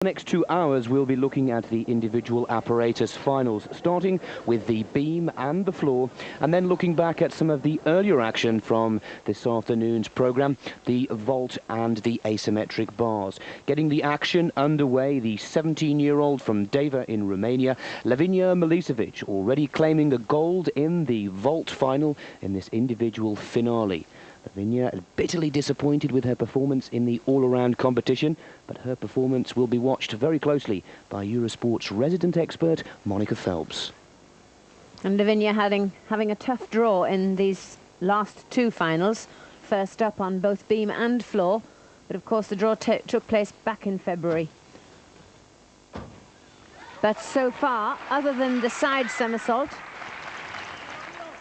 The next 2 hours we'll be looking at the individual apparatus finals, starting with the beam and the floor, and then looking back at some of the earlier action from this afternoon's program, the vault and the asymmetric bars. Getting the action underway, the 17-year-old from Deva in Romania, Lavinia Milicevic, already claiming a gold in the vault final in this individual finale. Lavinia is bitterly disappointed with her performance in the all-around competition, but her performance will be watched very closely by Eurosport's resident expert, Monica Phelps. And Lavinia having a tough draw in these last two finals, first up on both beam and floor, but of course the draw took place back in February. But so far, other than the side somersault,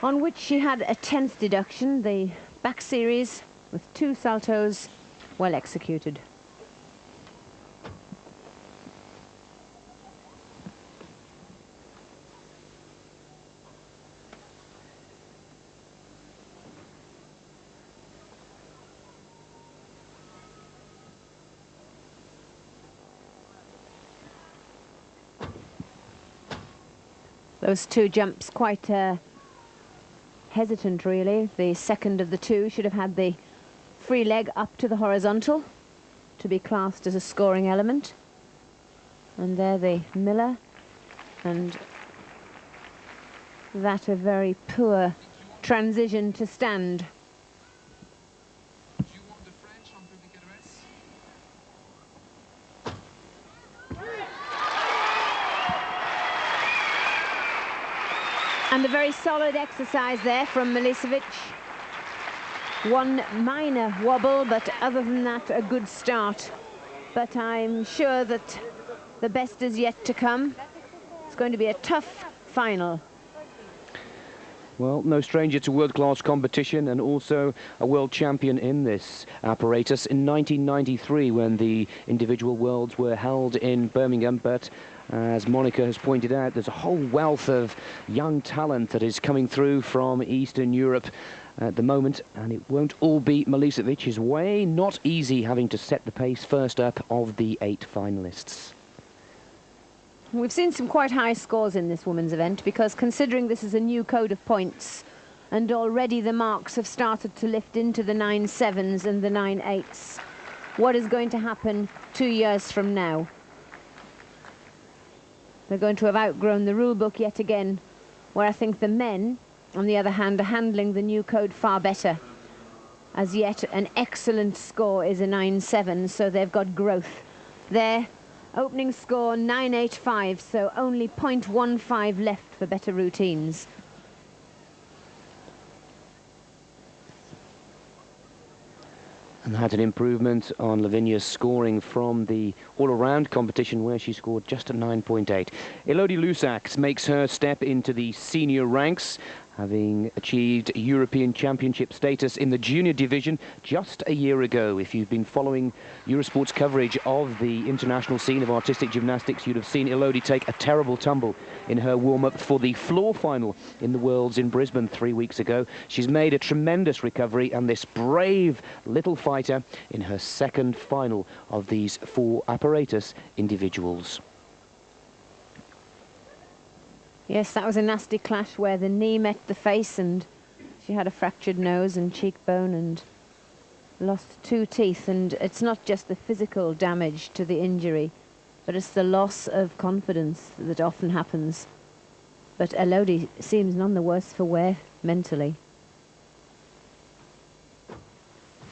on which she had a 10th deduction, the back series with 2 saltos well executed. Those 2 jumps quite hesitant, really. The second of the 2 should have had the free leg up to the horizontal to be classed as a scoring element. And there the Miller, and that a very poor transition to stand. And a very solid exercise there from Milicevic. One minor wobble, but other than that, a good start. But I'm sure that the best is yet to come. It's going to be a tough final. Well, no stranger to world-class competition, and also a world champion in this apparatus in 1993 when the individual worlds were held in Birmingham. But as Monica has pointed out, there's a whole wealth of young talent that is coming through from Eastern Europe at the moment, and it won't all be Milicevic's way. Not easy having to set the pace first up of the 8 finalists. We've seen some quite high scores in this women's event, because considering this is a new code of points and already the marks have started to lift into the 9.7s and the 9.8s, what is going to happen 2 years from now? They're going to have outgrown the rule book yet again, where I think the men, on the other hand, are handling the new code far better. As yet, an excellent score is a 9.7, so they've got growth. Their opening score 9.85, so only 0.15 left for better routines. And had an improvement on Lavinia's scoring from the all-around competition, where she scored just a 9.8. Elodie Lusac makes her step into the senior ranks, having achieved European Championship status in the junior division just a year ago. If you've been following Eurosport's coverage of the international scene of artistic gymnastics, you'd have seen Elodie take a terrible tumble in her warm-up for the floor final in the Worlds in Brisbane 3 weeks ago. She's made a tremendous recovery, and this brave little fighter in her second final of these 4 apparatus individuals. Yes, that was a nasty clash where the knee met the face, and she had a fractured nose and cheekbone and lost 2 teeth. And it's not just the physical damage to the injury, but it's the loss of confidence that often happens. But Elodie seems none the worse for wear mentally.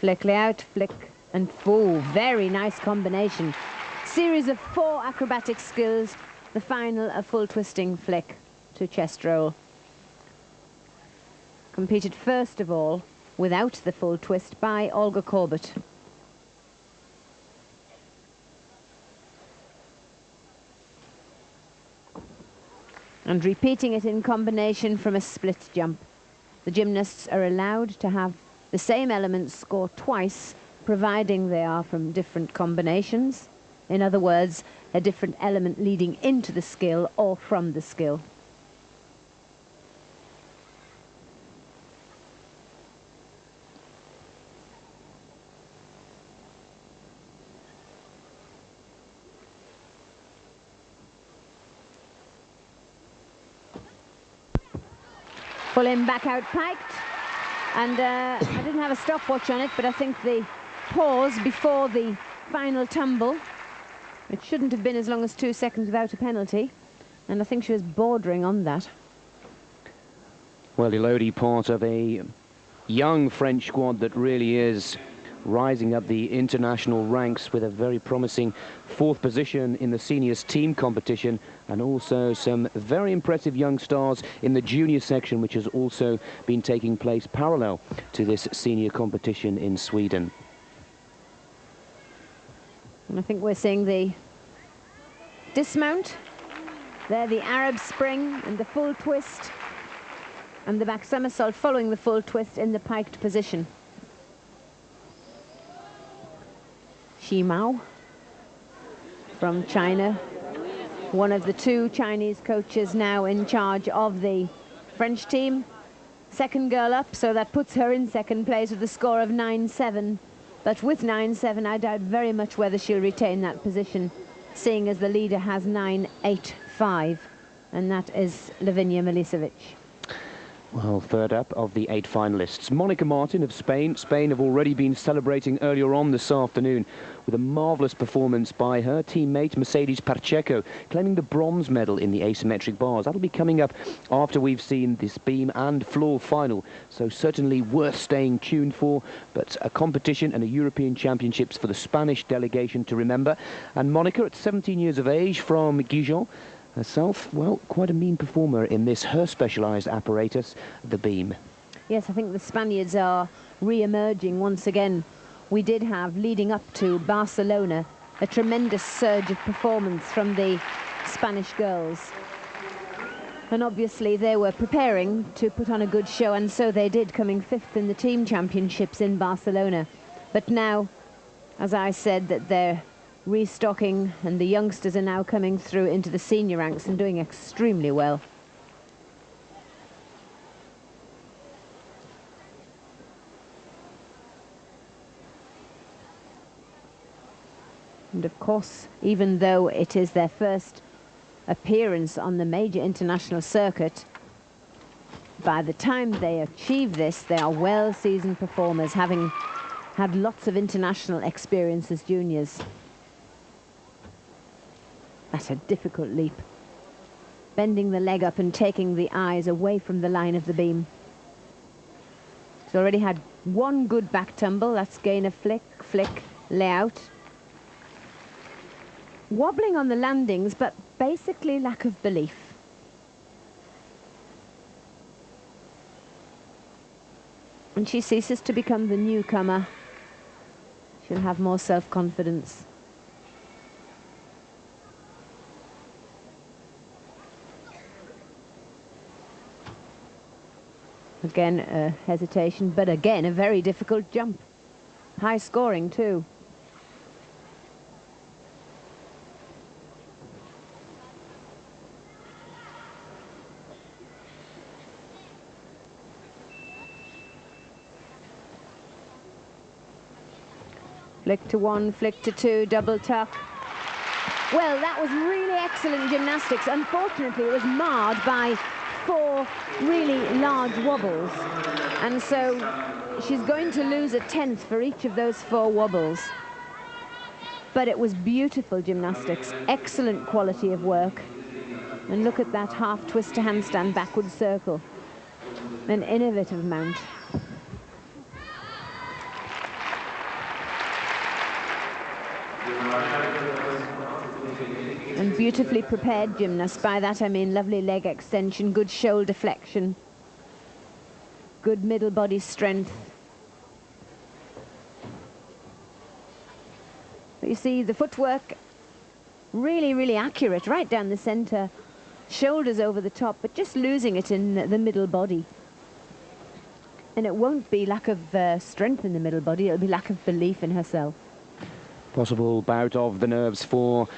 Flick layout, flick and full. Very nice combination. Series of 4 acrobatic skills. The final, a full twisting flick to chest roll. Competed first of all without the full twist by Olga Korbut. And repeating it in combination from a split jump. The gymnasts are allowed to have the same elements score twice, providing they are from different combinations. In other words, a different element leading into the skill or from the skill. Pull him back out piked. And I didn't have a stopwatch on it, but I think the pause before the final tumble, it shouldn't have been as long as 2 seconds without a penalty. And I think she was bordering on that. Well, Elodie, part of a young French squad that really is rising up the international ranks with a very promising 4th position in the seniors team competition, and also some very impressive young stars in the junior section, which has also been taking place parallel to this senior competition in Sweden. And I think we're seeing the dismount. There, the Arab spring and the full twist, and the back somersault following the full twist in the piked position. Xi Mao from China, one of the 2 Chinese coaches now in charge of the French team. 2nd girl up, so that puts her in 2nd place with a score of 9-7. But with 9-7, I doubt very much whether she'll retain that position, seeing as the leader has 9-8-5, and that is Lavinia Milicevic. Well, 3rd up of the 8 finalists. Monica Martin of Spain. Spain have already been celebrating earlier on this afternoon with a marvellous performance by her teammate Mercedes Pacheco, claiming the bronze medal in the asymmetric bars. That'll be coming up after we've seen this beam and floor final, so certainly worth staying tuned for. But a competition and a European Championships for the Spanish delegation to remember. And Monica, at 17 years of age, from Gijon, herself, well, quite a mean performer in this, her specialised apparatus, the beam. Yes, I think the Spaniards are re-emerging once again. We did have, leading up to Barcelona, a tremendous surge of performance from the Spanish girls. And obviously they were preparing to put on a good show, and so they did, coming 5th in the team championships in Barcelona. But now, as I said, that they're restocking, and the youngsters are now coming through into the senior ranks and doing extremely well. And of course, even though it is their first appearance on the major international circuit, by the time they achieve this, they are well-seasoned performers, having had lots of international experience as juniors. That's a difficult leap. Bending the leg up and taking the eyes away from the line of the beam. She's already had 1 good back tumble. That's gain a flick, flick, layout. Wobbling on the landings, but basically lack of belief. And she ceases to become the newcomer. She'll have more self-confidence. Again, a hesitation, but again, a very difficult jump. High scoring, too. Flick to 1, flick to 2, double tuck. Well, that was really excellent gymnastics. Unfortunately, it was marred by 4 really large wobbles, and so she's going to lose a 10th for each of those 4 wobbles. But it was beautiful gymnastics, excellent quality of work. And look at that half twist to handstand backward circle, an innovative mount. And beautifully prepared gymnast. By that I mean lovely leg extension, good shoulder flexion, good middle body strength. But you see the footwork really, really accurate right down the center, shoulders over the top, but just losing it in the middle body. And it won't be lack of strength in the middle body, it'll be lack of belief in herself. Possible bout of the nerves for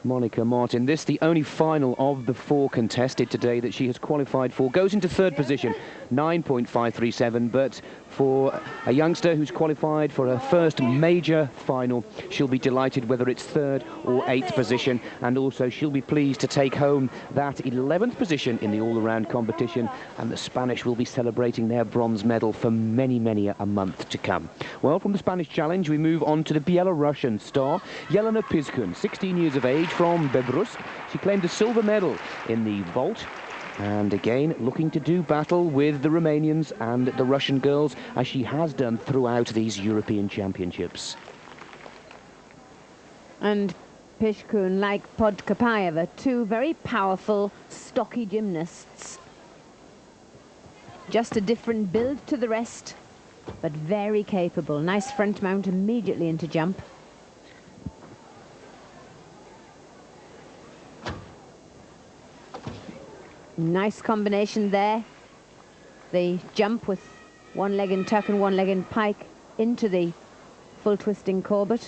Monica Martin. This the only final of the 4 contested today that she has qualified for. Goes into 3rd position, 9.537, but for a youngster who's qualified for her first major final, she'll be delighted whether it's 3rd or 8th position, and also she'll be pleased to take home that 11th position in the all-around competition, and the Spanish will be celebrating their bronze medal for many, many a month to come. Well, from the Spanish challenge, we move on to the Belarusian star, Jelena Piskun, 16 years of age, from Belbrussk. She claimed a silver medal in the vault, and again looking to do battle with the Romanians and the Russian girls, as she has done throughout these European Championships. And Piskun, like Podkapayeva, 2 very powerful, stocky gymnasts. Just a different build to the rest, but very capable. Nice front mount immediately into jump. Nice combination there. The jump with one leg in tuck and one leg in pike into the full twisting Corbett.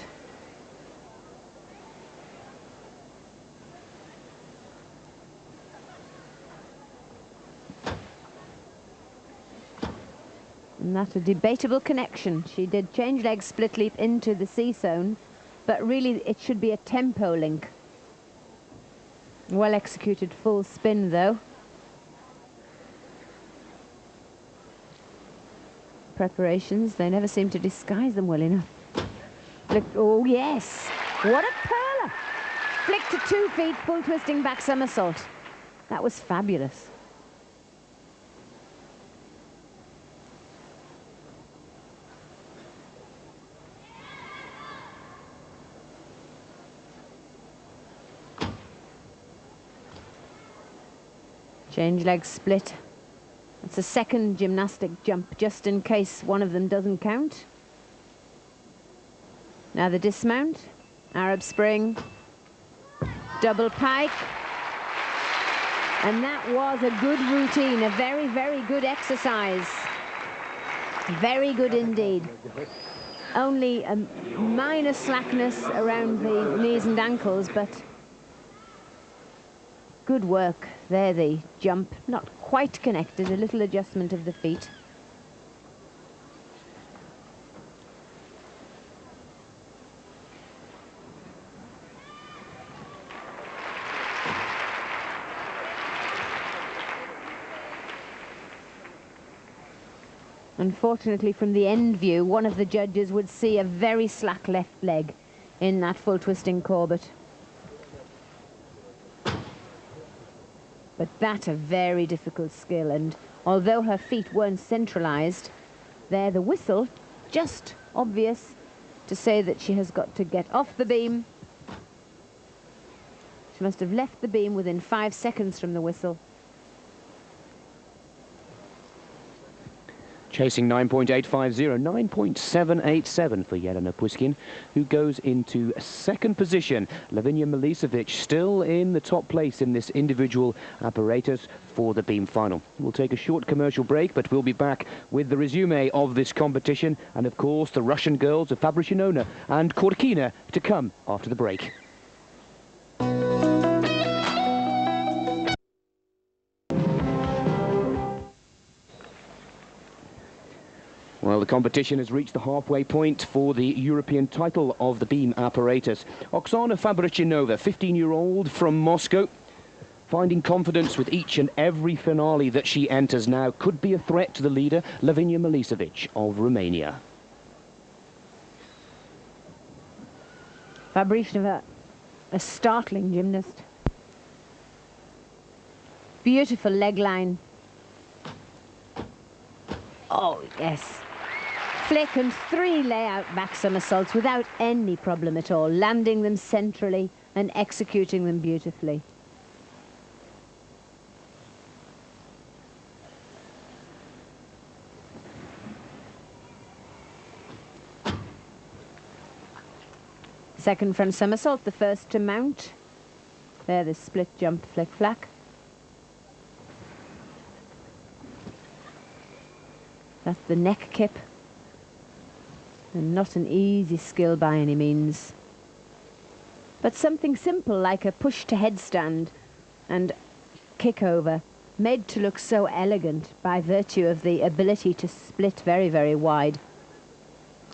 And that's a debatable connection. She did change leg split leap into the C zone, but really it should be a tempo link. Well executed full spin though. Preparations, they never seem to disguise them well enough. Look, oh yes, what a perler! Flick to 2 feet, full twisting back somersault. That was fabulous. Change leg split. It's a second gymnastic jump, just in case one of them doesn't count. Now the dismount, Arab spring, double pike. And that was a good routine, a very, very good exercise. Very good indeed. Only a minor slackness around the knees and ankles, but good work. There the jump, not quite connected, a little adjustment of the feet. Unfortunately, from the end view, one of the judges would see a very slack left leg in that full twisting Corbett. But that's a very difficult skill, and although her feet weren't centralized, there the whistle, just obvious to say that she has got to get off the beam. She must have left the beam within 5 seconds from the whistle. Chasing 9.850, 9.787 for Jelena Piskun, who goes into 2nd position. Lavinia Milicevic still in the top place in this individual apparatus for the beam final. We'll take a short commercial break, but we'll be back with the resume of this competition, and of course the Russian girls of Fabriciano and Korkina to come after the break. Well, the competition has reached the halfway point for the European title of the beam apparatus. Oksana Fabricianova, 15-year-old from Moscow, finding confidence with each and every finale that she enters now, could be a threat to the leader, Lavinia Milicevic of Romania. Fabricianova, a startling gymnast. Beautiful leg line. Oh, yes. Flick and 3 layout back somersaults without any problem at all, landing them centrally and executing them beautifully. Second front somersault, the first to mount. There, the split jump flick flack. That's the neck kip. And not an easy skill by any means. But something simple like a push to headstand and kick over made to look so elegant by virtue of the ability to split very, very wide.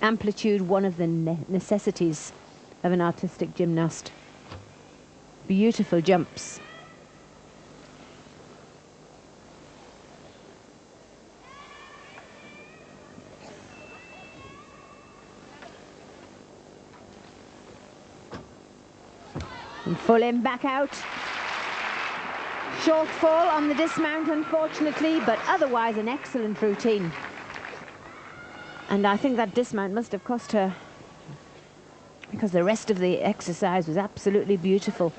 Amplitude, one of the necessities of an artistic gymnast. Beautiful jumps. And full in, back out. Short fall on the dismount, unfortunately, but otherwise an excellent routine. And I think that dismount must have cost her, because the rest of the exercise was absolutely beautiful,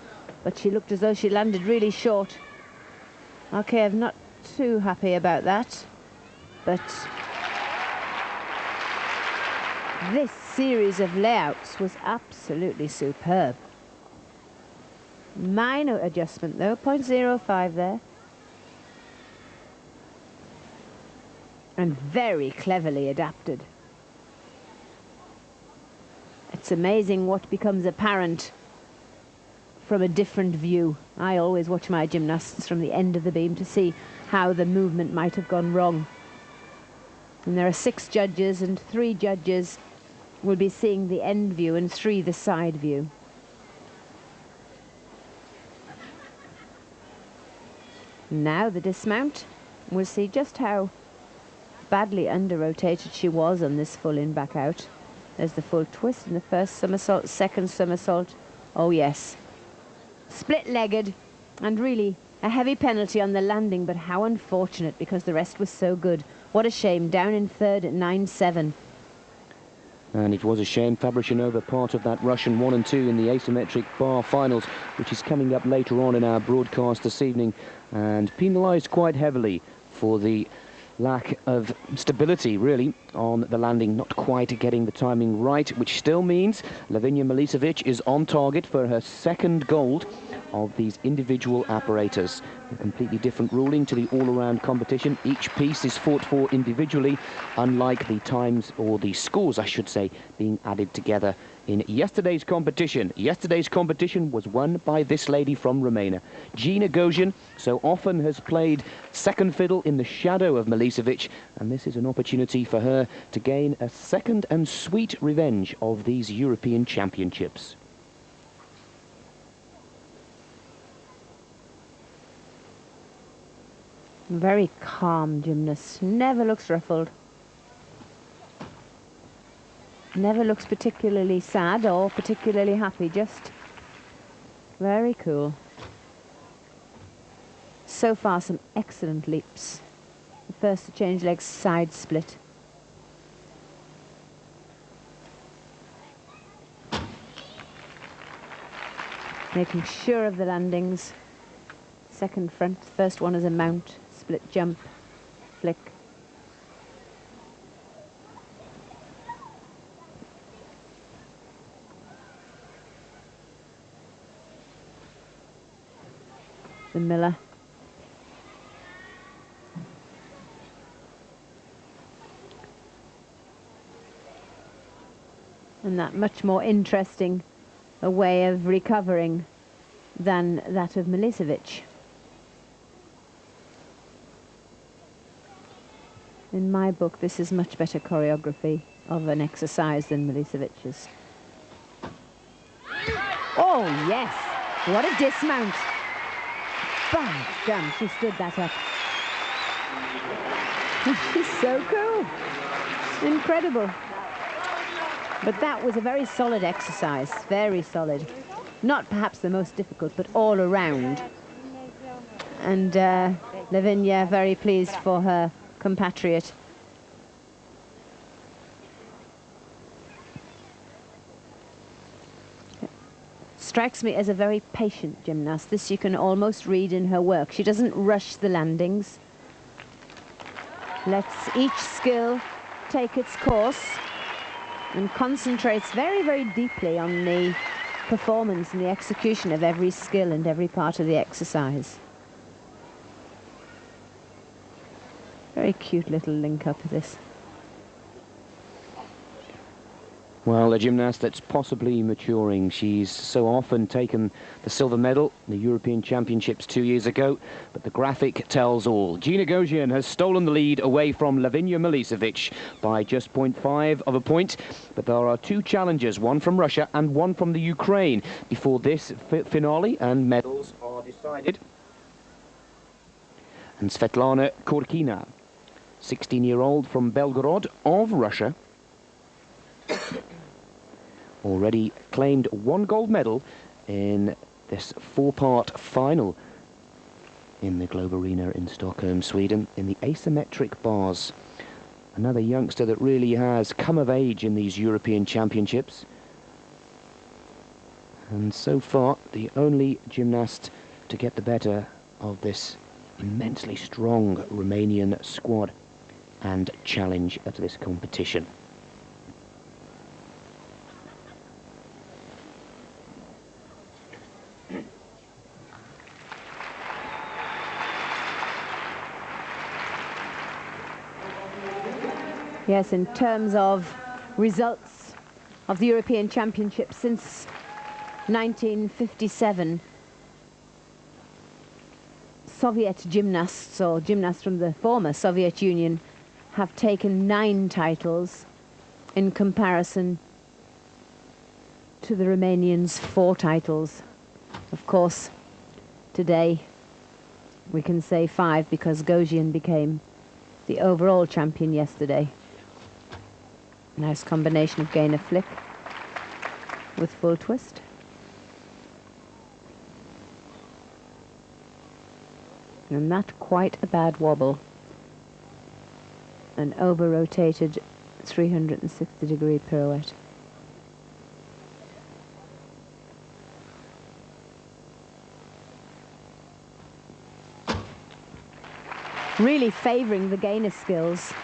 but she looked as though she landed really short. Okay, I'm not too happy about that, but this series of layouts was absolutely superb. Minor adjustment though, 0.05 there. And very cleverly adapted. It's amazing what becomes apparent from a different view. I always watch my gymnasts from the end of the beam to see how the movement might have gone wrong. And there are 6 judges, and 3 judges will be seeing the end view and 3 the side view. Now the dismount. We'll see just how badly under-rotated she was on this full in, back out. There's the full twist in the first somersault, second somersault. Oh yes. Split-legged, and really a heavy penalty on the landing, but how unfortunate, because the rest was so good. What a shame, down in third at 9-7. And it was a shame. Fabrichinova, part of that Russian 1 and 2 in the asymmetric bar finals, which is coming up later on in our broadcast this evening, and penalised quite heavily for the lack of stability, really, on the landing, not quite getting the timing right, which still means Lavinia Milicevic is on target for her 2nd gold of these individual apparatus. A completely different ruling to the all-around competition. Each piece is fought for individually, unlike the times, or the scores, I should say, being added together in yesterday's competition. Yesterday's competition was won by this lady from Romania. Gina Gosian so often has played second fiddle in the shadow of Milicevic, and this is an opportunity for her to gain a second and sweet revenge of these European Championships. Very calm gymnast, never looks ruffled. Never looks particularly sad or particularly happy, just very cool. So far some excellent leaps. The first to change legs side split. Making sure of the landings. Second front, first one is a mount, split jump, flick. The Miller. And that much more interesting a way of recovering than that of Milicevic. In my book, this is much better choreography of an exercise than Milicevic's. Oh, yes! What a dismount! Bang! Done. She stood that up. She's so cool. Incredible. But that was a very solid exercise. Very solid. Not perhaps the most difficult, but all around. And Lavinia very pleased for her compatriot. Strikes me as a very patient gymnast. This you can almost read in her work. She doesn't rush the landings. Lets each skill take its course and concentrates very, very deeply on the performance and the execution of every skill and every part of the exercise. Very cute little link up of this. Well, a gymnast that's possibly maturing. She's so often taken the silver medal in the European Championships 2 years ago, but the graphic tells all. Gina Gosian has stolen the lead away from Lavinia Milicevic by just 0.5 of a point, but there are two challengers, one from Russia and one from the Ukraine, before this finale, and medals are decided. And Svetlana Korkina, 16-year-old from Belgorod of Russia, already claimed one gold medal in this four-part final in the Globe Arena in Stockholm, Sweden, in the asymmetric bars. Another youngster that really has come of age in these European Championships. And so far, the only gymnast to get the better of this immensely strong Romanian squad and challenge at this competition. Yes, in terms of results of the European Championship since 1957, Soviet gymnasts, or gymnasts from the former Soviet Union, have taken 9 titles in comparison to the Romanians' 4 titles. Of course, today we can say 5 because Gosian became the overall champion yesterday. Nice combination of gainer flick with full twist. And not quite a bad wobble. An over-rotated 360-degree pirouette. Really favouring the gainer skills.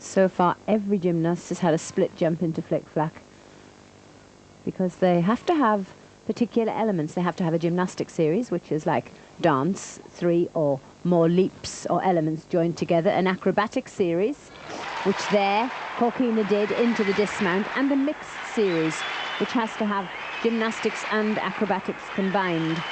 So far, every gymnast has had a split jump into flick-flack because they have to have particular elements. They have to have a gymnastic series, which is like dance, 3 or more leaps or elements joined together, an acrobatic series, which there Korkina did into the dismount, and a mixed series, which has to have gymnastics and acrobatics combined.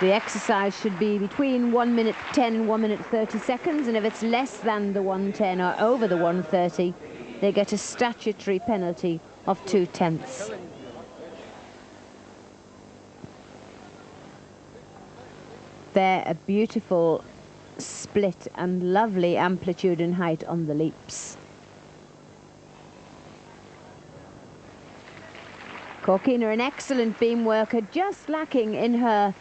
The exercise should be between 1 minute 10 and 1 minute 30 seconds, and if it's less than the 1:10 or over the 1:30, they get a statutory penalty of 2/10. There, a beautiful split and lovely amplitude and height on the leaps. Korkina, an excellent beam worker, just lacking in her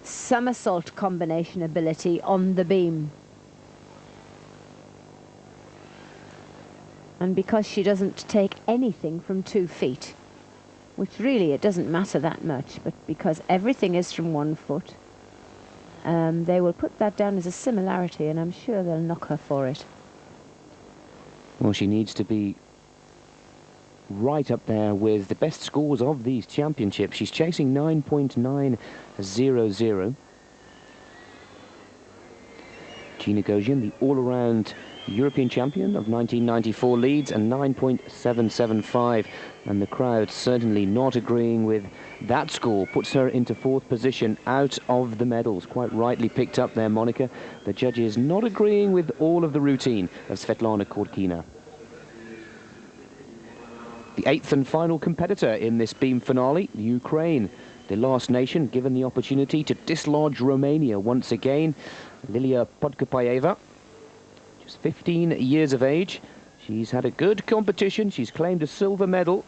somersault combination ability on the beam. And because she doesn't take anything from 2 feet, which really it doesn't matter that much, but because everything is from 1 foot, they will put that down as a similarity, and I'm sure they'll knock her for it. Well, she needs to be right up there with the best scores of these championships. She's chasing 9.900. Gina Gosian, the all-around European champion of 1994, leads and 9.775, and the crowd certainly not agreeing with that score. Puts her into 4th position out of the medals. Quite rightly picked up there, Monica. The judges not agreeing with all of the routine of Svetlana Korkina. The 8th and final competitor in this beam finale, Ukraine, the last nation given the opportunity to dislodge Romania once again. Lilia Podkopayeva, just 15 years of age. She's had a good competition. She's claimed a silver medal,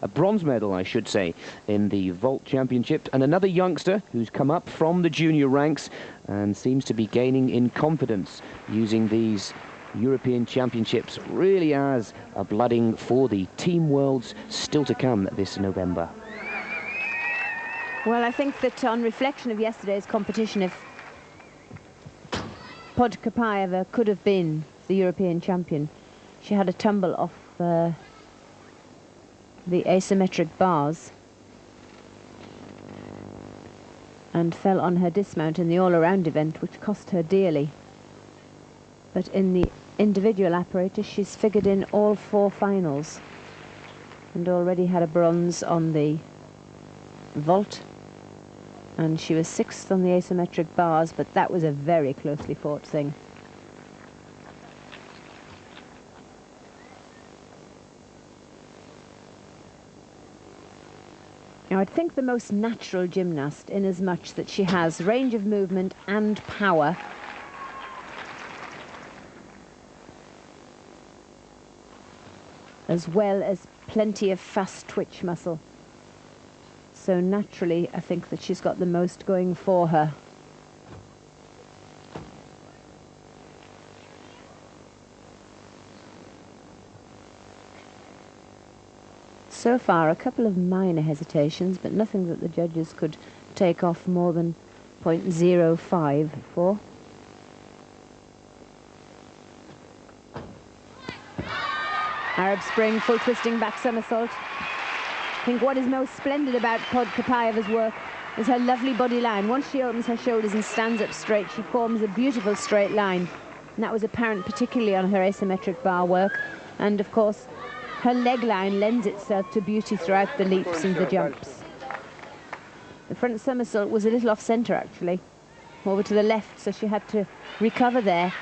a bronze medal, I should say, in the vault championship. And another youngster who's come up from the junior ranks and seems to be gaining in confidence, using these European Championships really as a blooding for the Team Worlds still to come this November. Well, I think that on reflection of yesterday's competition, if Podkopayeva could have been the European champion, she had a tumble off the asymmetric bars and fell on her dismount in the all-around event, which cost her dearly. But in the individual apparatus, she's figured in all 4 finals and already had a bronze on the vault, and she was 6th on the asymmetric bars, but that was a very closely fought thing. Now, I'd think the most natural gymnast, in as much that she has range of movement and power, as well as plenty of fast twitch muscle. So naturally, I think that she's got the most going for her. So far, a couple of minor hesitations, but nothing that the judges could take off more than 0.05 for. Arab Spring, full twisting back somersault. I think what is most splendid about Podkopayeva's work is her lovely body line. Once she opens her shoulders and stands up straight, she forms a beautiful straight line. And that was apparent particularly on her asymmetric bar work. And of course, her leg line lends itself to beauty throughout the leaps and the jumps. The front somersault was a little off-centre, actually, over to the left, so she had to recover there.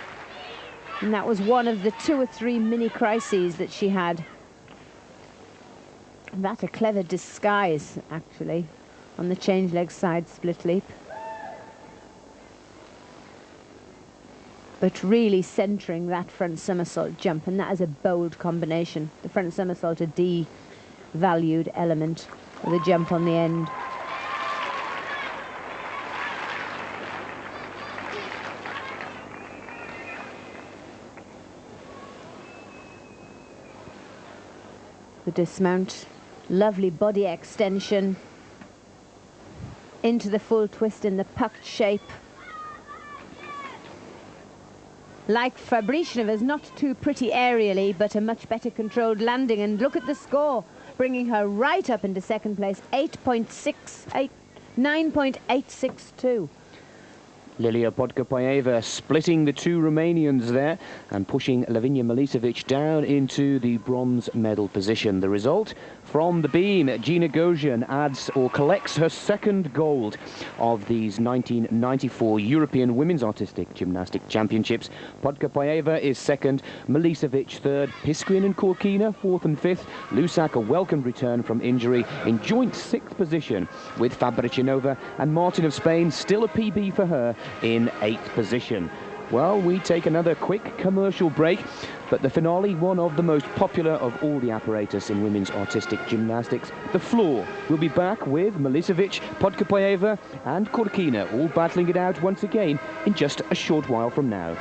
And that was one of the 2 or 3 mini crises that she had. That a clever disguise, actually, on the change leg side split leap. But really centering that front somersault jump, and that is a bold combination. The front somersault, a D-valued element with a jump on the end. The dismount, lovely body extension into the full twist in the pucked shape. Like Fabrichnova, not too pretty aerially, but a much better controlled landing. And look at the score, bringing her right up into second place, 9.862. Lilia Podkopayeva splitting the 2 Romanians there and pushing Lavinia Milicevic down into the bronze medal position. The result from the beam, Gina Gosian adds or collects her 2nd gold of these 1994 European Women's Artistic Gymnastic Championships. Podkopayeva is 2nd, Milicevic 3rd, Piskuin and Korkina 4th and 5th. Lusak a welcomed return from injury in joint 6th position with Fabrichnova, and Martin of Spain still a PB for her in 8th position. Well, we take another quick commercial break, but the finale, one of the most popular of all the apparatus in women's artistic gymnastics, the floor. We'll be back with Milicevic, Podkopayeva and Korkina all battling it out once again in just a short while from now.